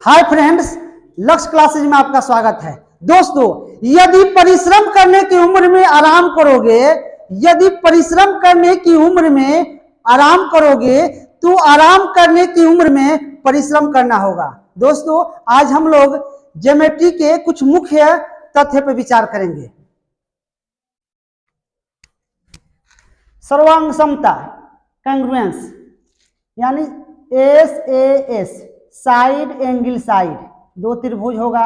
Hi friends, लक्ष्य classes में आपका स्वागत है। दोस्तों, यदि परिश्रम करने की उम्र में आराम करोगे, यदि परिश्रम करने की उम्र में आराम करोगे तो आराम करने की उम्र में परिश्रम करना होगा। दोस्तों, आज हम लोग ज्योमेट्री के कुछ मुख्य तथ्य पर विचार करेंगे। सर्वांग समता, कंग्रुएंस, यानी SAS, साइड एंगल साइड। दो त्रिभुज होगा,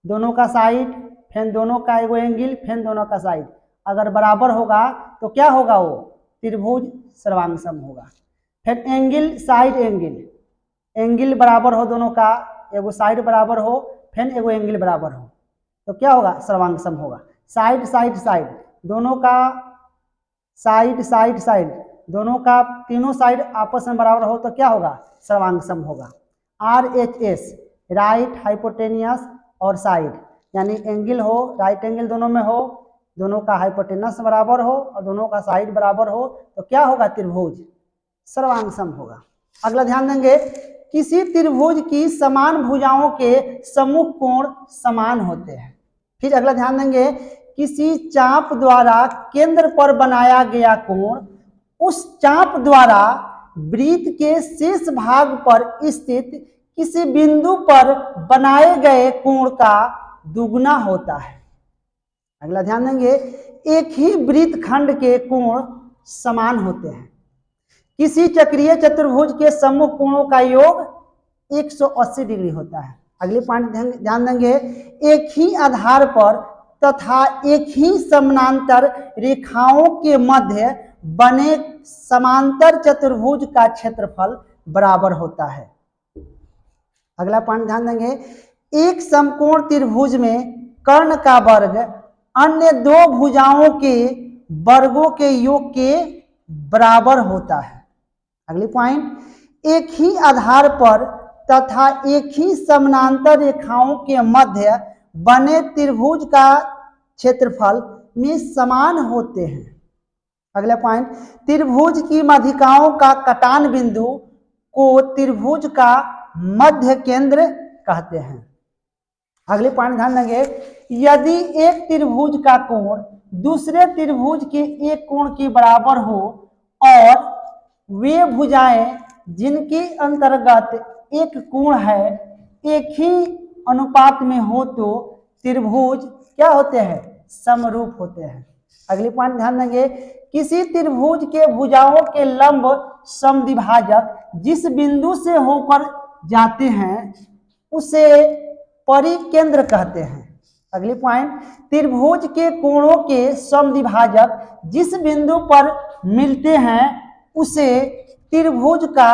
दोनों का साइड, फिर दोनों का एगो एंगल, फिर दोनों का साइड अगर बराबर होगा तो क्या होगा? वो त्रिभुज सर्वांग सम होगा। फिर एंगल साइड एंगल, एंगल बराबर हो दोनों का, एगो साइड बराबर हो, फिर एगो एंगल बराबर हो तो क्या होगा? सर्वांग सम होगा। साइड साइड साइड, दोनों का साइड साइड साइड, दोनों का तीनों साइड आपस में बराबर हो तो क्या होगा? सर्वांग सम होगा। RHS, राइट हाइपोटेनियस और साइड, यानी एंगल हो, राइट एंगल दोनों में हो, दोनों का हाइपोटेनस बराबर हो और दोनों का साइड बराबर हो तो क्या होगा? त्रिभुज सर्वांग सम होगा। अगला ध्यान देंगे, किसी त्रिभुज की समान भुजाओं के सम्मुख कोण समान होते हैं। फिर अगला ध्यान देंगे, किसी चाप द्वारा केंद्र पर बनाया गया कोण उस चाप द्वारा वृत्त के शेष भाग पर स्थित किसी बिंदु पर बनाए गए कोण का दुगुना होता है। अगला ध्यान देंगे, एक ही वृत्त खंड के कोण समान होते हैं। किसी चक्रीय चतुर्भुज के सम्मुख कोणों का योग 180 डिग्री होता है। अगले पॉइंट ध्यान देंगे, एक ही आधार पर तथा एक ही समानांतर रेखाओं के मध्य बने समांतर चतुर्भुज का क्षेत्रफल बराबर होता है। अगला पॉइंट ध्यान देंगे, एक समकोण त्रिभुज में कर्ण का वर्ग अन्य दो भुजाओं के वर्गों के योग के बराबर होता है। अगली पॉइंट, एक ही आधार पर तथा एक ही समानांतर रेखाओं के मध्य बने त्रिभुज का क्षेत्रफल में समान होते हैं। अगला पॉइंट, त्रिभुज की माध्यिकाओं का कटान बिंदु को त्रिभुज का मध्य केंद्र कहते हैं। अगले पॉइंट ध्यान देंगे, यदि एक त्रिभुज का कोण दूसरे त्रिभुज के एक कोण के बराबर हो और वे भुजाएं जिनके अंतर्गत एक कोण है एक ही अनुपात में हो तो त्रिभुज क्या होते हैं? समरूप होते हैं। अगली पॉइंट ध्यान देंगे, किसी त्रिभुज के भुजाओं के लंब समद्विभाजक जिस बिंदु से होकर जाते हैं उसे परिकेंद्र कहते हैं। अगली पॉइंट, त्रिभुज के कोणों के समद्विभाजक जिस बिंदु पर मिलते हैं उसे त्रिभुज का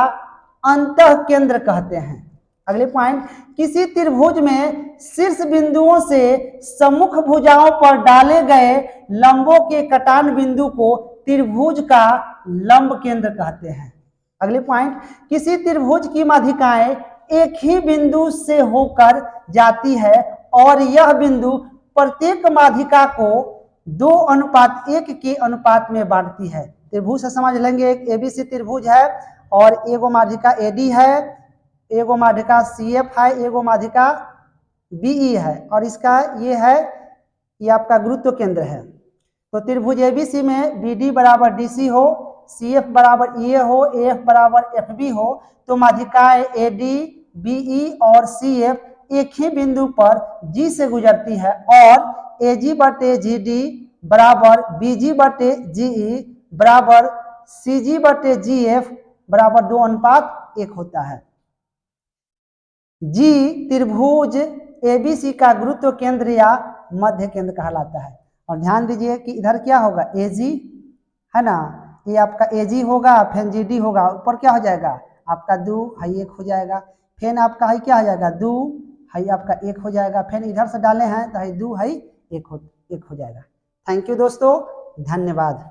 अंतः केंद्र कहते हैं। अगले पॉइंट, किसी त्रिभुज में शीर्ष बिंदुओं से सम्मुख भुजाओं पर डाले गए लंबों के कटान बिंदु को त्रिभुज का लंब केंद्र कहते हैं। अगले पॉइंट, किसी त्रिभुज की माध्यिकाएं एक ही बिंदु से होकर जाती है और यह बिंदु प्रत्येक माध्यिका को 2:1 के अनुपात में बांटती है। त्रिभुज से समझ लेंगे, एक ABC त्रिभुज है और एगो माध्यिका AD है, एगो माध्यिका CF है, एगो माध्यिका BE है और इसका ये है, ये आपका गुरुत्व केंद्र है। तो त्रिभुज ABC में BD बराबर DC हो, CF बराबर EA हो, AF बराबर FB हो तो माध्यिकाएं AD, BE और CF एक ही बिंदु पर G से गुजरती है और AG बटे GD बराबर BG बटे GE बराबर CG बटे GF बराबर 2:1 होता है। G त्रिभुज ABC का गुरुत्व केंद्र या मध्य केंद्र कहलाता है। और ध्यान दीजिए कि इधर क्या होगा? AG है ना, ये आपका AG होगा, फिर GD होगा, ऊपर क्या हो जाएगा? आपका 2 हाई 1 हो जाएगा, फिर आपका हाई क्या हो जाएगा? 2 हाई आपका 1 हो जाएगा, फिर इधर से डाले हैं तो हाई 2 हाई 1 हो जाएगा। थैंक यू दोस्तों, धन्यवाद।